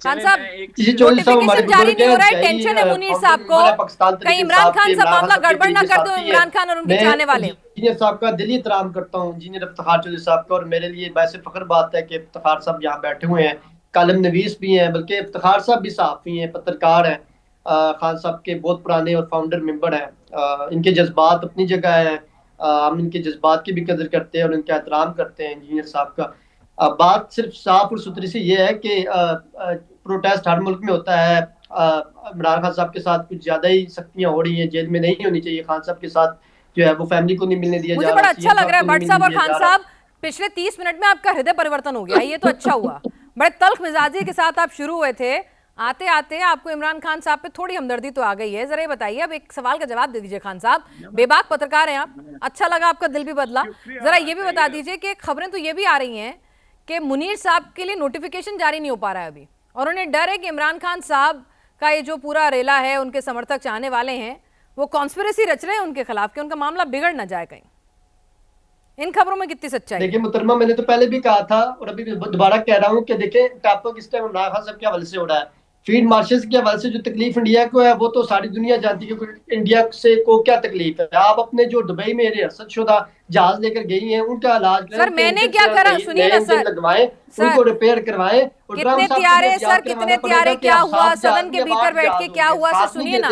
खान साहब चौधरी साहब हमारे नोटिफिकेशन जारी बुजुर्ग नहीं हो रहा है, हैं, टेंशन है मुनीर साहब को। पाकिस्तान कहीं इमरान खान साहब मामला गड़बड़ ना कर दो, इमरान खान और उनके चाहने वाले। इंजीनियर साहब का दिली एहतराम करता हूँ, इंजीनियर इफ्तिखार चौधरी साहब का, और मेरे लिए वैसे फख्र बात है कि इफ्तिखार साहब यहाँ बैठे हुए हैं, कालम नवीस भी हैं, बल्कि इफ्तिखार साहब भी सहाफ़ी हैं, पत्रकार हैं, खान साहब के बहुत पुराने और फाउंडर मेंबर हैं। इनके जज्बात अपनी जगह है, हम इनके जज्बात की भी कदर करते हैं और इनका एहतराम करते हैं इंजीनियर साहब का। बात सिर्फ साफ और सुथरी सी ये है कि प्रोटेस्ट हर मुल्क में होता है। इमरान खान साहब के साथ कुछ ज्यादा ही सख्तियां हो रही हैं, जेल में नहीं होनी चाहिए खान साहब के साथ, जो है वो फैमिली को नहीं मिलने दिया मुझे जा बड़ा रहा, अच्छा सीएम लग रहा है साहब को भट्ट नहीं साहब मिलने और दिया खान जा रहा। साहब, पिछले 30 मिनट में आपका हृदय परिवर्तन हो गया, ये तो अच्छा हुआ। बड़े तल्ख मिजाजी के साथ आप शुरू हुए थे, आते आते आपको इमरान खान साहब पे थोड़ी हमदर्दी तो आ गई है। जरा ये बताइए, अब एक सवाल का जवाब दे दीजिए खान साहब, बेबाक पत्रकार हैं आप, अच्छा लगा आपका दिल भी बदला। जरा ये भी बता दीजिए कि खबरें तो ये भी आ रही हैं कि मुनीर साहब के लिए नोटिफिकेशन जारी नहीं हो पा रहा है अभी, और उन्हें डर है कि इमरान खान साहब का ये जो पूरा रेला है, उनके समर्थक चाहने वाले हैं, वो कॉन्स्पिरेसी रच रहे हैं उनके खिलाफ कि उनका मामला बिगड़ ना जाए कहीं। इन खबरों में कितनी सच्चाई है? देखिए मुहतरमा, मैंने तो पहले भी कहा था और अभी भी दोबारा कह रहा हूँ कि देखें टॉपिक इस टाइम इमरान खान साहब के हवाले से हो रहा है। फील्ड मार्शल्स के हवाले से जो तकलीफ इंडिया को है वो तो सारी दुनिया जानती है कि इंडिया से को क्या तकलीफ है। आप अपने जो दुबई में रिहर्सल शुदा जहाज लेकर गई हैं उनका इलाज करें, सर मैंने क्या करा, सुनिए ना सर, लगवाएं, उनको रिपेयर करवाएं। कितने त्यारे सर, कितने त्यारे, क्या हुआ सदन के भीतर बैठ के, क्या हुआ सर, सुनिए ना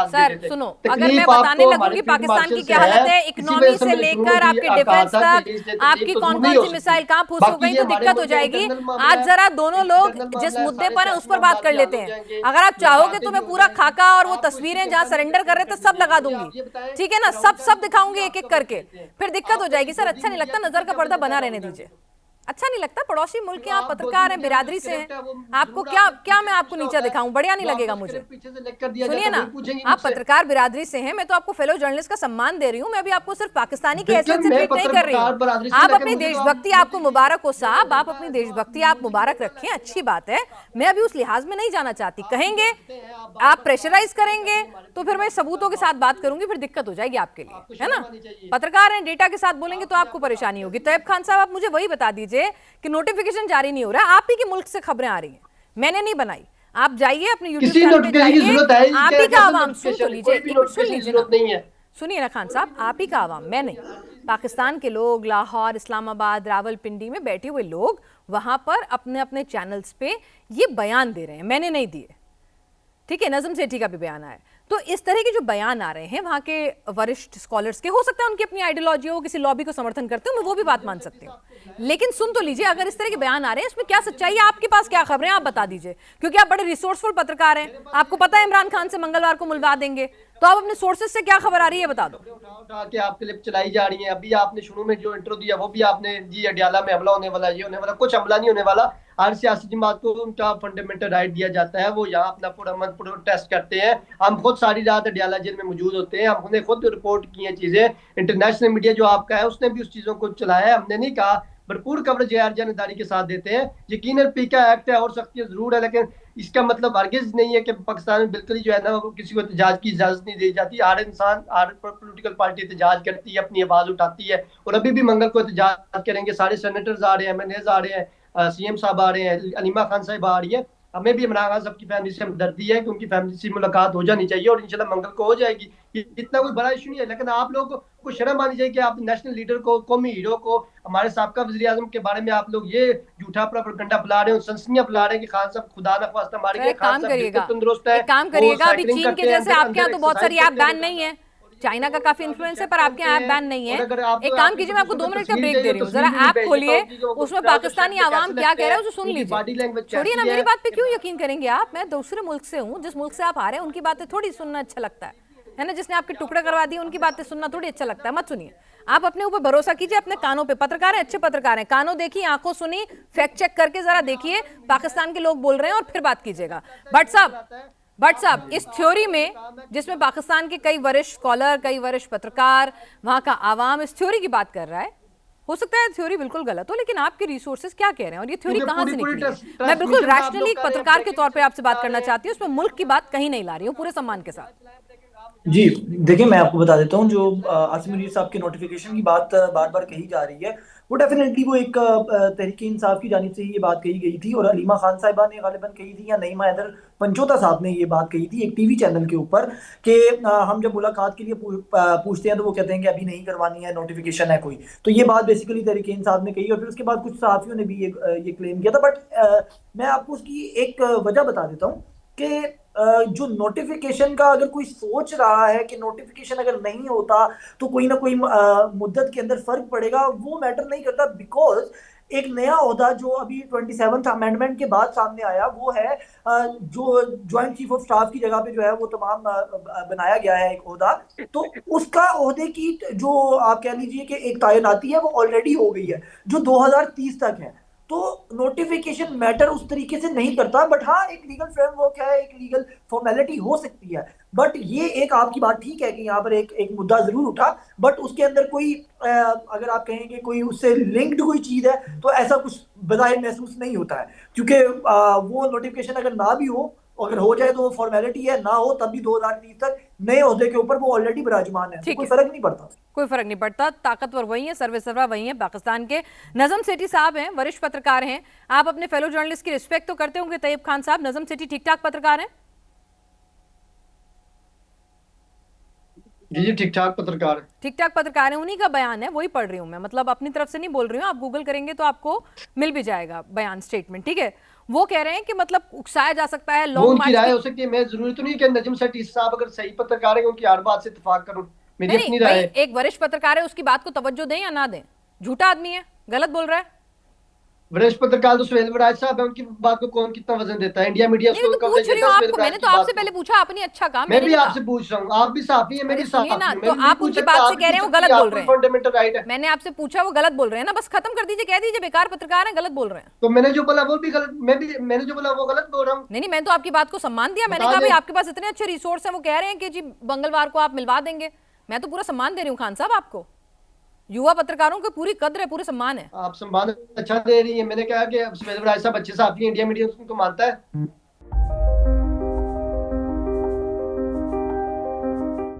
सर, सुनो, अगर मैं बताने लगूंगी पाकिस्तान की क्या हालत है, इकोनॉमी से लेकर आपके डिफेंस तक, आपकी कौन कौन सी मिसाइल कहां फूस हो गई, तो दिक्कत हो जाएगी। आज जरा दोनों लोग जिस मुद्दे पर है उस पर बात कर लेते हैं। अगर आप चाहोगे तो मैं पूरा खाका और वो तस्वीरें जहां सरेंडर कर रहे थे सब लगा दूंगी, ठीक है ना, सब दिखाऊंगी एक एक करके, फिर दिक्कत हो जाएगी। सर अच्छा नहीं लगता, नजर का पर्दा बना रहने दीजिए, अच्छा नहीं लगता। पड़ोसी मुल्क के आप पत्रकार हैं, बिरादरी से हैं, आपको क्या मैं आपको नीचा दिखाऊं, बढ़िया नहीं लगेगा मुझे। सुनिए ना, आप पत्रकार बिरादरी से हैं, मैं तो आपको फेलो जर्नलिस्ट का सम्मान दे रही हूं, मैं भी आपको सिर्फ पाकिस्तानी की हैसियत से ट्रीट नहीं कर रही हूं। आप अपनी देशभक्ति, आपको मुबारक हो साहब, आप अपनी देशभक्ति आप मुबारक रखें, अच्छी बात है, मैं अभी उस लिहाज में नहीं जाना चाहती। कहेंगे आप प्रेशराइज करेंगे तो फिर मैं सबूतों के साथ बात करूंगी, फिर दिक्कत हो जाएगी आपके लिए, है ना। पत्रकार हैं, डेटा के साथ बोलेंगे तो आपको परेशानी होगी। तैयब खान साहब आप मुझे वही बता दीजिए कि नोटिफिकेशन जारी नहीं हो रहा, आप ही के मुल्क से खबरें आ रही हैं, मैंने नहीं बनाई। आप जाइए अपने यूट्यूब चैनल पे जाइए, आप ही का आवाम सुन तो लीजिए, सुन लीजिए, सुनिए ना खान साहब, आप ही का आवाम, मैं नहीं, पाकिस्तान के लोग, लाहौर, इस्लामाबाद, रावलपिंडी में बैठे हुए लोग वहां पर अपने अपने चैनल्स पे ये बयान दे रहे हैं, मैंने नहीं दिए, ठीक है। नजम सेठी का भी बयान आया, तो इस तरह के जो बयान आ रहे हैं वहां के वरिष्ठ स्कॉलर्स के, हो सकता है उनकी अपनी आइडियोलॉजी हो, किसी लॉबी को समर्थन करते हो, मैं वो भी बात मान सकती हूँ, लेकिन सुन तो लीजिए, अगर इस तरह के बयान आ रहे हैं इसमें क्या सच्चाई है, आपके पास क्या खबरें, आप बता दीजिए, क्योंकि आप बड़े रिसोर्सफुल पत्रकार हैं, आपको पता है इमरान खान से मंगलवार को मिलवा देंगे, तो आप अपने सोर्सेज से क्या खबर आ रही है बता दो। उठा के आप क्लिप चलाई जा रही है, अभी आपने शुरू में जो इंट्रो दिया वो भी आपने जी अडियाला में हमला होने वाला, ये होने वाला, कुछ हमला नहीं होने वाला। हर सियासी जमात को उनका फंडामेंटल राइट दिया जाता है, वो यहाँ अपना पुरअमन प्रोटेस्ट करते हैं। हम खुद सारी रात अडियाला जेल में मौजूद होते हैं, हमने खुद रिपोर्ट की हैं चीजें, इंटरनेशनल मीडिया जो आपका है उसने भी उस चीजों को चलाया है, हमने नहीं कहा, भरपूर कवरेज जानदारी के साथ देते हैं। यकीनन पीका एक्ट है और सख्तियां जरूर है, लेकिन इसका मतलब हरगिज नहीं है कि पाकिस्तान में बिल्कुल ही जो है ना किसी को एहतजाज की इजाजत नहीं दी जाती। हर इंसान, हर पोलिटिकल पार्टी एहतजाज करती है, अपनी आवाज उठाती है, और अभी भी मंगल को एहतजाज करेंगे। सारे सेनेटर्स आ रहे हैं, एमएनएज आ रहे हैं, सीएम साहब आ रहे हैं, अलीमा खान साहब आ रही है। हमें भी इमरान खान साहब की फैमिली से हमदर्दी है, क्योंकि फैमिली से मुलाकात हो जानी चाहिए और इंशाल्लाह मंगल को हो जाएगी। इतना कोई बड़ा इशू नहीं है, लेकिन आप लोग को शर्म आनी चाहिए कि आप नेशनल लीडर को, कौमी हीरो को, हमारे साबका वज़ीर आज़म के बारे में आप लोग ये झूठा प्रोपेगेंडा फैला रहे हो, सनसनियां फैला रहे हैं कि खान साहब खुदा न ख्वास्ता मारे गए, खान साहब बिल्कुल तंदुरुस्त है, काम करिएगा। अभी चीन के जैसे आपके यहाँ तो बहुत सारी ऐप बैन नहीं है, चाइना का काफी इन्फ्लुएंस है, पर आपके यहाँ ऐप बैन नहीं है। एक काम कीजिए, मैं आपको 2 मिनट का ब्रेक दे रही हूँ, जरा ऐप खोलिए, उसमें पाकिस्तानी आवाम क्या कह रहा है उसे सुन लीजिए। छोड़िए ना, मेरी बात पे क्यों यकीन करेंगे आप, मैं दूसरे मुल्क से हूँ, जिस मुल्क से आप आ रहे हैं उनकी बातें थोड़ी सुनना अच्छा लगता है ना, जिसने आपके टुकड़े करवा दिए उनकी बातें सुनना थोड़ी अच्छा लगता है, मत सुनिए। आप अपने ऊपर भरोसा कीजिए, अपने कानों पे, पत्रकार हैं, अच्छे पत्रकार हैं, कानों देखिए, आंखों सुनी, फैक्ट चेक करके जरा देखिए पाकिस्तान के लोग बोल रहे हैं और फिर बात कीजिएगा। भट्ट साहब, इस थ्योरी में जिसमें पाकिस्तान के कई वरिष्ठ स्कॉलर, कई वरिष्ठ पत्रकार, वहां का आवाम इस थ्योरी की बात कर रहा है, हो सकता है थ्योरी बिल्कुल गलत हो, लेकिन आपके रिसोर्सेज क्या कह रहे हैं और ये थ्योरी कहां से निकली है? मैं बिल्कुल रैशनली एक पत्रकार के तौर पे आपसे बात करना चाहती हूँ, उसमें मुल्क की बात कहीं नहीं ला रही हूँ, पूरे सम्मान के साथ। जी, देखिए मैं आपको बता देता हूँ, जो आसिम मुनीर साहब के नोटिफिकेशन की बात बार बार कही जा रही है, वो डेफिनेटली वो एक तहरीके इंसाफ की जानिब से ही ये बात कही गई थी, और हलीमा खान साहिबा ने गालिबन कही थी, या नईमा हैदर पंचोता साहब ने ये बात कही थी एक टीवी चैनल के ऊपर कि हम जब मुलाकात के लिए पूछते हैं तो वो कहते हैं कि अभी नहीं करवानी है, नोटिफिकेशन है कोई। तो ये बात बेसिकली तहरीके इंसाफ ने कही, और फिर उसके बाद कुछ सहाफियों ने भी ये क्लेम किया था। बट मैं आपको उसकी एक वजह बता देता हूँ कि जो नोटिफिकेशन का, अगर कोई सोच रहा है कि नोटिफिकेशन अगर नहीं होता तो कोई ना कोई मुद्दत के अंदर फर्क पड़ेगा, वो मैटर नहीं करता। बिकॉज एक नया ओहदा जो अभी 27th अमेंडमेंट के बाद सामने आया, वो है जो ज्वाइंट चीफ ऑफ स्टाफ की जगह पे जो है वो तमाम बनाया गया है एक ओहदा। तो उसका ओहदे की जो आप कह लीजिए कि एक तैनाती है वो ऑलरेडी हो गई है, जो 2030 तक है। तो नोटिफिकेशन मैटर उस तरीके से नहीं करता। बट हाँ, एक लीगल फ्रेमवर्क है, एक लीगल फॉर्मेलिटी हो सकती है। बट ये एक आपकी बात ठीक है कि यहाँ पर एक मुद्दा जरूर उठा, बट उसके अंदर कोई अगर आप कहेंगे कोई उससे लिंक्ड कोई चीज है, तो ऐसा कुछ बज़ाहिर महसूस नहीं होता है, क्योंकि वो नोटिफिकेशन अगर ना भी हो, अगर हो जाए तो वो फॉर्मेलिटी है, ना हो तब भी 2030 तक नए ओहदे के ऊपर वो ऑलरेडी विराजमान है, तो कोई फर्क नहीं पड़ता। कोई फर्क नहीं पड़ता, ताकतवर वही है, सर्वेसर्वा वही है पाकिस्तान के। नजम सेठी साहब हैं, वरिष्ठ पत्रकार हैं, आप अपने फेलो जर्नलिस्ट की रिस्पेक्ट तो करते होंगे। तैयब खान साहब, नजम सेठी ठीक ठाक पत्रकार हैं? जी ठीक ठाक पत्रकार, ठीक ठाक पत्रकार है, उन्हीं का बयान है, वही पढ़ रही हूं मैं, मतलब अपनी तरफ से नहीं बोल रही हूँ। आप गूगल करेंगे तो आपको मिल भी जाएगा बयान, स्टेटमेंट, ठीक है। वो कह रहे हैं कि मतलब उकसाया जा सकता है, वो लॉन्ग उनकी मार्च राय की। हो सकती है। मैं जरूरी तो नहीं कि नजम सेठी साहब अगर सही पत्रकार है उनकी हर बात से इत्तेफाक करूं, मेरी नहीं नहीं अपनी भाई, राय है। एक वरिष्ठ पत्रकार है, उसकी बात को तवज्जो दें या ना दें? झूठा आदमी है, गलत बोल रहा है। वरिष्ठ पत्रकार तो सुहेल वराज साहब है, उनकी बात को कौन कितना वजन देता है? इंडिया मीडिया नहीं, मैं उसको तो कवरेज पूछ रही देता हूँ है सुहेल आपको, वराज मैंने की तो बात आपसे को। पहले पूछा, आपने अच्छा कहा, मैं मैंने भी नहीं कहा। आपसे पूछ रहा हूँ, आप भी साफी है, मैं अरे भी सुनिए साफी ना, हूँ, तो मैं भी नहीं आप पूछ उनकी सकता, बात आप से भी कह रहे पूछ हैं वो सकती गलत है, बोल आपको रहे भी हैं। फंडामेंटल राइट है। मैंने आपसे पूछा, वो गलत बोल रहे हैं ना, बस खत्म कर दीजिए, कह दीजिए बेकार पत्रकार हैं, गलत बोल रहे हैं। तो मैंने जो बोला वो भी गलत, मैंने जो बोला वो गलत बोल रहा हूँ, नहीं नहीं, मैंने तो आपकी बात को सम्मान दिया, मैंने बता कहा भाई दें। आपके पास इतने अच्छे रिसोर्स हैं, वो कह रहे हैं कि जी मंगलवार को आप मिलवा देंगे। मैं तो पूरा सम्मान दे रही हूँ खान साहब आपको, युवा पत्रकारों की पूरी कद्र है, पूरे सम्मान है। आप सम्मान अच्छा दे रही है, मैंने कहा कि सुहेल वराज साहब अच्छे साफी है, इंडिया मीडिया उनको मानता है।